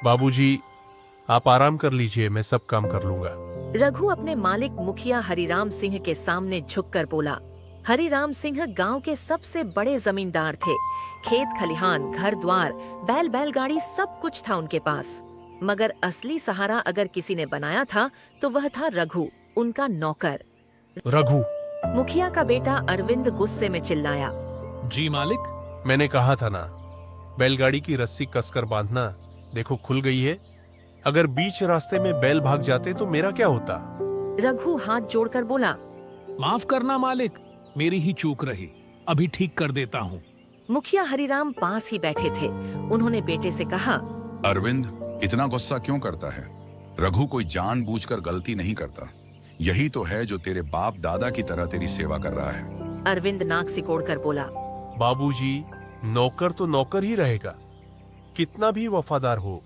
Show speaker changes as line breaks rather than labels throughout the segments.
बाबूजी, आप आराम कर लीजिए, मैं सब काम कर लूंगा।
रघु अपने मालिक मुखिया हरिराम सिंह के सामने झुककर बोला। हरिराम सिंह गांव के सबसे बड़े जमींदार थे। खेत खलिहान, घर द्वार, बैलगाड़ी सब कुछ था उनके पास। मगर असली सहारा अगर किसी ने बनाया था तो वह था रघु, उनका नौकर।
रघु!
मुखिया का बेटा अरविंद गुस्से में चिल्लाया।
जी मालिक।
मैंने कहा था ना, बैलगाड़ी की रस्सी कसकर बांधना। देखो खुल गई है। अगर बीच रास्ते में बैल भाग जाते तो मेरा क्या होता?
रघु हाथ जोड़कर बोला।
माफ करना मालिक, मेरी ही चूक रही, अभी ठीक कर देता हूँ।
मुखिया हरिराम पास ही बैठे थे। उन्होंने बेटे से कहा,
अरविंद, इतना गुस्सा क्यों करता है? रघु कोई जानबूझकर गलती नहीं करता। यही तो है जो तेरे बाप दादा की तरह तेरी सेवा कर रहा है।
अरविंद नाक सिकोड़कर बोला।
बाबूजी, नौकर तो नौकर ही रहेगा। कितना भी वफादार हो,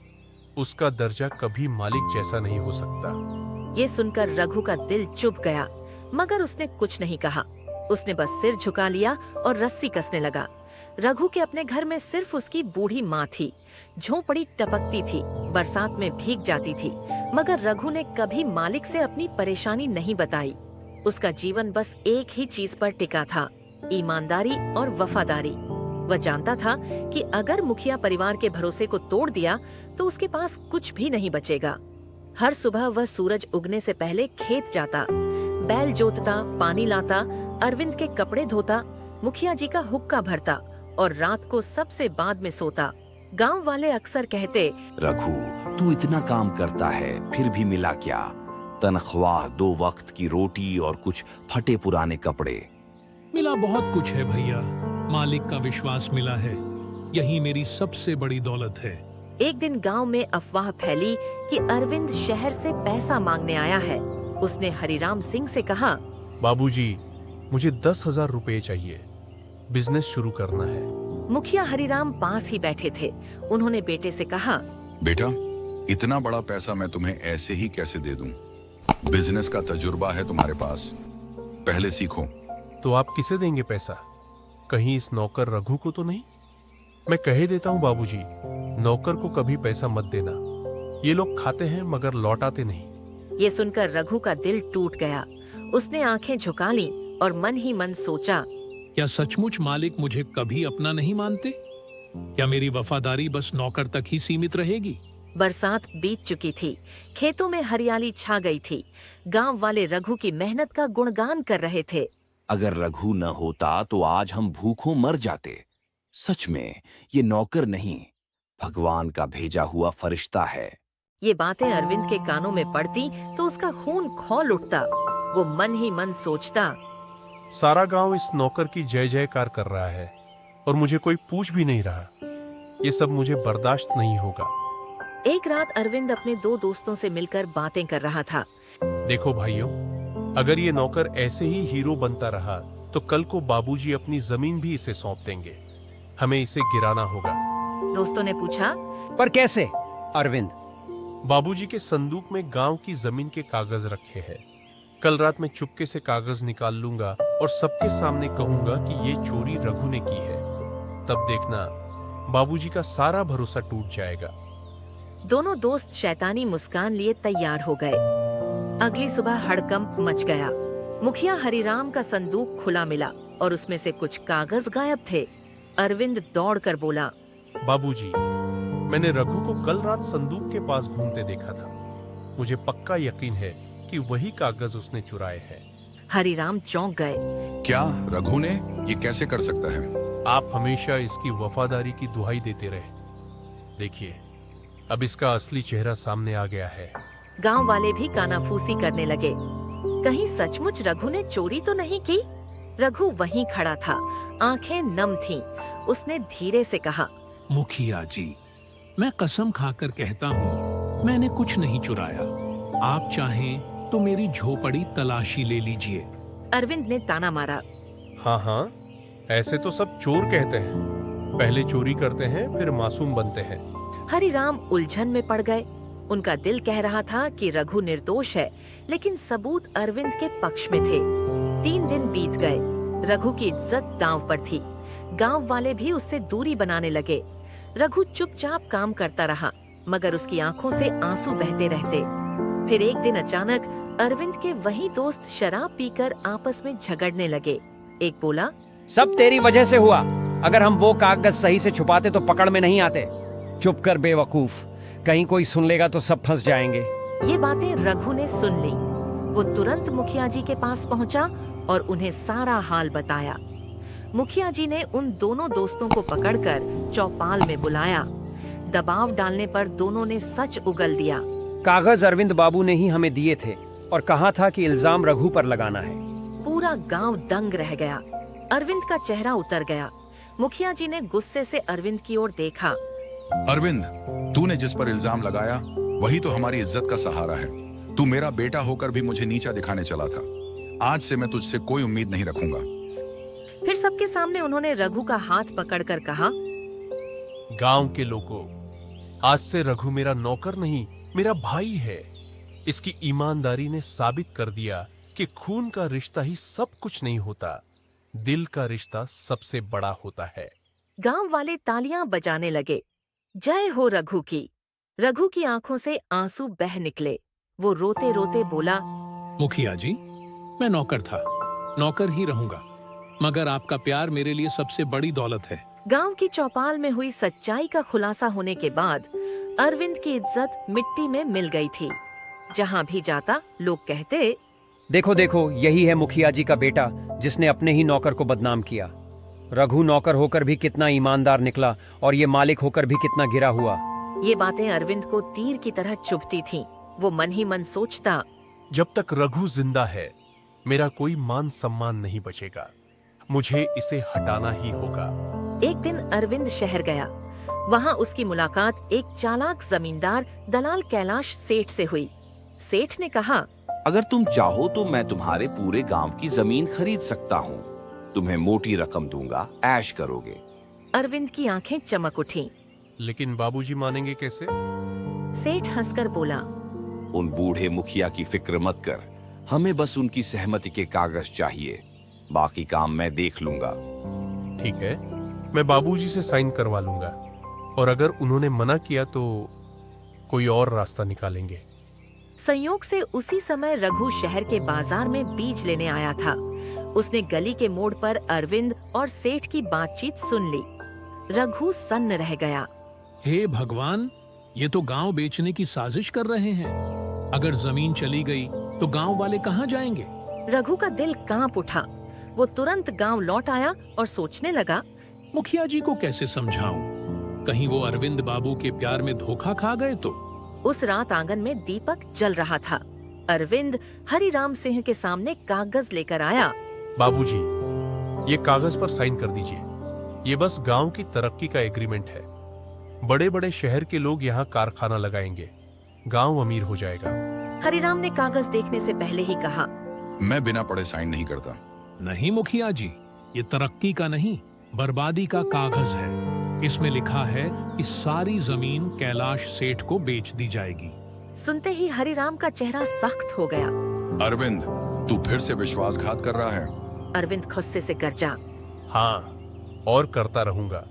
उसका दर्जा कभी मालिक जैसा नहीं हो सकता।
ये सुनकर रघु का दिल चुभ गया, मगर उसने कुछ नहीं कहा। उसने बस सिर झुका लिया और रस्सी कसने लगा। रघु के अपने घर में सिर्फ उसकी बूढ़ी माँ थी। झोंपड़ी टपकती थी, बरसात में भीग जाती थी, मगर रघु ने कभी मालिक से अपनी परेशानी नहीं बताई। उसका जीवन बस एक ही चीज पर टिका था, ईमानदारी और वफादारी। वह जानता था कि अगर मुखिया परिवार के भरोसे को तोड़ दिया तो उसके पास कुछ भी नहीं बचेगा। हर सुबह वह सूरज उगने से पहले खेत जाता, बैल जोतता, पानी लाता, अरविंद के कपड़े धोता, मुखिया जी का हुक्का भरता और रात को सबसे बाद में सोता। गांव वाले अक्सर कहते,
रघु, तू इतना काम करता है फिर भी मिला क्या? तनख्वाह, 2 वक्त की रोटी और कुछ फटे पुराने कपड़े।
मिला बहुत कुछ है भैया, मालिक का विश्वास मिला है, यही मेरी सबसे बड़ी दौलत है।
एक दिन गांव में अफवाह फैली कि अरविंद शहर से पैसा मांगने आया है। उसने हरिराम सिंह से कहा,
बाबूजी, मुझे 10,000 रुपए चाहिए, बिजनेस शुरू करना है।
मुखिया हरिराम पास ही बैठे थे। उन्होंने बेटे से कहा,
बेटा, इतना बड़ा पैसा मैं तुम्हें ऐसे ही कैसे दे दूं? बिजनेस का तजुर्बा है तुम्हारे पास, पहले सीखो।
तो आप किसे देंगे पैसा? कहीं इस नौकर रघु को तो नहीं? मैं कह देता हूँ बाबूजी, नौकर को कभी पैसा मत देना। ये लोग खाते हैं मगर लौटाते नहीं।
ये सुनकर रघु का दिल टूट गया। उसने आंखें झुका लीं और मन ही मन सोचा,
क्या सचमुच मालिक मुझे कभी अपना नहीं मानते? क्या मेरी वफादारी बस नौकर तक ही सीमित रहेगी?
बरसात बीत चुकी थी, खेतों में हरियाली छा गई थी। गांव वाले रघु की मेहनत का गुणगान कर रहे थे।
अगर रघु न होता तो आज हम भूखों मर जाते। सच में ये नौकर नहीं, भगवान का भेजा हुआ फरिश्ता है।
ये बातें अरविंद के कानों में पड़ती तो उसका खून खौल उठता। वो मन ही मन सोचता,
सारा गांव इस नौकर की जय जयकार कर रहा है और मुझे कोई पूछ भी नहीं रहा। ये सब मुझे बर्दाश्त नहीं होगा।
एक रात अरविंद अपने 2 दोस्तों से मिलकर बातें कर रहा था।
देखो भाइयों, अगर ये नौकर ऐसे ही हीरो बनता रहा तो कल को बाबूजी अपनी जमीन भी इसे सौंप देंगे। हमें इसे गिराना होगा।
दोस्तों ने पूछा,
पर कैसे अरविंद?
बाबूजी के संदूक में गांव की जमीन के कागज रखे हैं। कल रात मैं चुपके से कागज निकाल लूंगा और सबके सामने कहूंगा कि ये चोरी रघु ने की है। तब देखना, बाबूजी का सारा भरोसा टूट जाएगा।
दोनों दोस्त शैतानी मुस्कान लिए तैयार हो गए। अगली सुबह हड़कंप मच गया। मुखिया हरिराम का संदूक खुला मिला और उसमें से कुछ कागज गायब थे। अरविंद दौड़कर बोला,
बाबूजी, मैंने रघु को कल रात संदूक के पास घूमते देखा था। मुझे पक्का यकीन है कि वही कागज उसने चुराए हैं।
हरिराम चौंक गए।
क्या रघु ने? ये कैसे कर सकता है?
आप हमेशा इसकी वफादारी की दुहाई देते रहे। देखिए, अब इसका असली चेहरा सामने आ गया है।
गांव वाले भी कानाफूसी करने लगे। कहीं सचमुच रघु ने चोरी तो नहीं की? रघु वहीं खड़ा था, आंखें नम थीं। उसने धीरे से कहा,
मुखिया जी, मैं कसम खाकर कहता हूँ, मैंने कुछ नहीं चुराया। आप चाहें तो मेरी झोपड़ी तलाशी ले लीजिए।
अरविंद ने ताना मारा।
हाँ, ऐसे तो सब चोर कहते हैं। पहले चोरी करते हैं, फिर मासूम बनते हैं।
हरिराम उलझन में पड़ गए। उनका दिल कह रहा था कि रघु निर्दोष है, लेकिन सबूत अरविंद के पक्ष में थे। 3 दिन बीत गए। रघु की इज्जत दांव पर थी। गांव वाले भी उससे दूरी बनाने लगे। रघु चुपचाप काम करता रहा, मगर उसकी आंखों से आंसू बहते रहते। फिर एक दिन अचानक अरविंद के वही दोस्त शराब पीकर आपस में झगड़ने लगे। एक बोला,
सब तेरी वजह से हुआ। अगर हम वो कागज सही से छुपाते तो पकड़ में नहीं आते। चुप कर बेवकूफ, कहीं कोई सुन लेगा तो सब फंस जाएंगे।
ये बातें रघु ने सुन ली। वो तुरंत मुखिया जी के पास पहुंचा और उन्हें सारा हाल बताया। मुखिया जी ने उन दोनों दोस्तों को पकड़कर चौपाल में बुलाया। दबाव डालने पर दोनों ने सच उगल दिया।
कागज अरविंद बाबू ने ही हमें दिए थे और कहा था कि इल्जाम रघु पर लगाना है।
पूरा गांव दंग रह गया। अरविंद का चेहरा उतर गया। मुखिया जी ने गुस्से से अरविंद की ओर देखा।
अरविंद, तूने जिस पर इल्जाम लगाया वही तो हमारी इज्जत का सहारा है। तू मेरा बेटा होकर भी मुझे नीचा दिखाने चला था। आज से मैं तुझसे कोई उम्मीद नहीं रखूंगा।
फिर सबके सामने उन्होंने रघु का हाथ पकड़कर कहा,
गांव के लोगों, आज से रघु मेरा नौकर नहीं, मेरा भाई है। इसकी ईमानदारी ने साबित कर दिया कि खून का रिश्ता ही सब कुछ नहीं होता, दिल का रिश्ता सबसे बड़ा होता है।
गांव वाले तालियां बजाने लगे। जय हो रघु की। रघु की आंखों से आंसू बह निकले। वो रोते रोते बोला,
मुखिया जी, मैं नौकर था, नौकर ही रहूंगा, मगर आपका प्यार मेरे लिए सबसे बड़ी दौलत है।
गांव की चौपाल में हुई सच्चाई का खुलासा होने के बाद अरविंद की इज्जत मिट्टी में मिल गई थी। जहां भी जाता लोग कहते,
देखो देखो, यही है मुखिया जी का बेटा जिसने अपने ही नौकर को बदनाम किया। रघु नौकर होकर भी कितना ईमानदार निकला और ये मालिक होकर भी कितना गिरा हुआ।
ये बातें अरविंद को तीर की तरह चुभती थीं। वो मन ही मन सोचता,
जब तक रघु जिंदा है मेरा कोई मान सम्मान नहीं बचेगा। मुझे इसे हटाना ही होगा।
एक दिन अरविंद शहर गया। वहां उसकी मुलाकात एक चालाक जमींदार दलाल कैलाश सेठ से हुई। सेठ ने कहा,
अगर तुम चाहो तो मैं तुम्हारे पूरे गांव की जमीन खरीद सकता हूँ। तुम्हें मोटी रकम दूंगा, ऐश करोगे।
अरविंद की आंखें चमक उठीं।
लेकिन बाबूजी मानेंगे कैसे?
सेठ हंसकर बोला,
उन बूढ़े मुखिया की फिक्र मत कर, हमें बस उनकी सहमति के कागज चाहिए, बाकी काम मैं देख लूंगा।
ठीक है, मैं बाबूजी से साइन करवा लूंगा, और अगर उन्होंने मना किया तो कोई और रास्ता निकालेंगे।
संयोग से उसी समय रघु शहर के बाजार में बीज लेने आया था। उसने गली के मोड़ पर अरविंद और सेठ की बातचीत सुन ली। रघु सन्न रह गया।
हे भगवान, ये तो गांव बेचने की साजिश कर रहे हैं। अगर जमीन चली गई तो गांव वाले कहाँ जाएंगे?
रघु का दिल कांप उठा। वो तुरंत गांव लौट आया और सोचने लगा,
मुखिया जी को कैसे समझाऊं? कहीं वो अरविंद बाबू के प्यार में धोखा खा गए तो?
उस रात आंगन में दीपक जल रहा था। अरविंद हरिराम सिंह के सामने कागज लेकर आया।
बाबूजी, ये कागज पर साइन कर दीजिए। ये बस गांव की तरक्की का एग्रीमेंट है। बड़े बड़े शहर के लोग यहाँ कारखाना लगाएंगे, गांव अमीर हो जाएगा।
हरिराम ने कागज देखने से पहले ही कहा,
मैं बिना पढ़े साइन नहीं करता।
नहीं मुखिया जी, ये तरक्की का नहीं, बर्बादी का कागज है। इसमें लिखा है कि सारी जमीन कैलाश सेठ को बेच दी जाएगी।
सुनते ही हरिराम का चेहरा सख्त हो गया।
अरविंद, तू फिर से विश्वासघात कर रहा है।
अरविंद गुस्से से गरजा।
हाँ, और करता रहूंगा,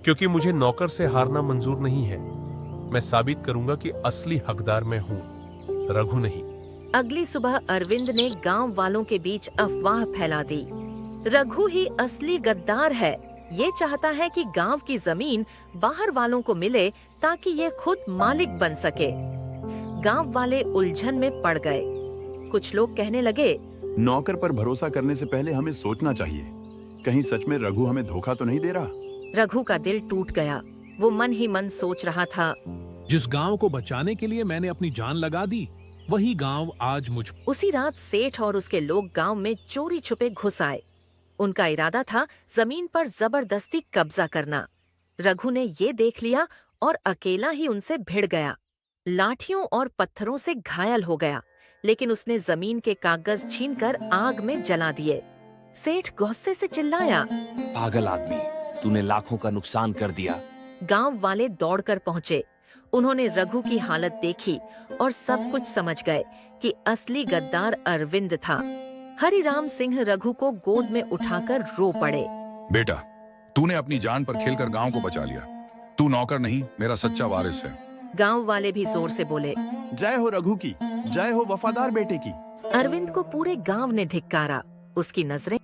क्योंकि मुझे नौकर से हारना मंजूर नहीं है। मैं साबित करूंगा कि असली हकदार मैं हूँ, रघु नहीं।
अगली सुबह अरविंद ने गांव वालों के बीच अफवाह फैला दी। रघु ही असली गद्दार है। ये चाहता है कि गांव की जमीन बाहर वालों को मिले ताकि ये खुद मालिक बन सके। गांव वाले उलझन में पड़ गए। कुछ लोग कहने लगे,
नौकर पर भरोसा करने से पहले हमें सोचना चाहिए, कहीं सच में रघु हमें धोखा तो नहीं दे रहा।
रघु का दिल टूट गया। वो मन ही मन सोच रहा था,
जिस गांव को बचाने के लिए मैंने अपनी जान लगा दी, वही गांव आज मुझ।
उसी रात सेठ और उसके लोग गांव में चोरी छुपे घुस आए। उनका इरादा था जमीन पर जबरदस्ती कब्जा करना। रघु ने ये देख लिया और अकेला ही उनसे भिड़ गया। लाठियों और पत्थरों से घायल हो गया, लेकिन उसने जमीन के कागज छीनकर आग में जला दिए। सेठ गुस्से से चिल्लाया,
पागल आदमी, तूने लाखों का नुकसान कर दिया।
गांव वाले दौड़कर पहुंचे। उन्होंने रघु की हालत देखी और सब कुछ समझ गए कि असली गद्दार अरविंद था। हरिराम सिंह रघु को गोद में उठाकर रो पड़े।
बेटा, तूने अपनी जान पर खेलकर गांव को बचा लिया। तू नौकर नहीं, मेरा सच्चा वारिस है।
गांव वाले भी जोर से बोले।
जय हो रघु की, जय हो वफादार बेटे की।
अरविंद को पूरे गांव ने धिक्कारा। उसकी नजरें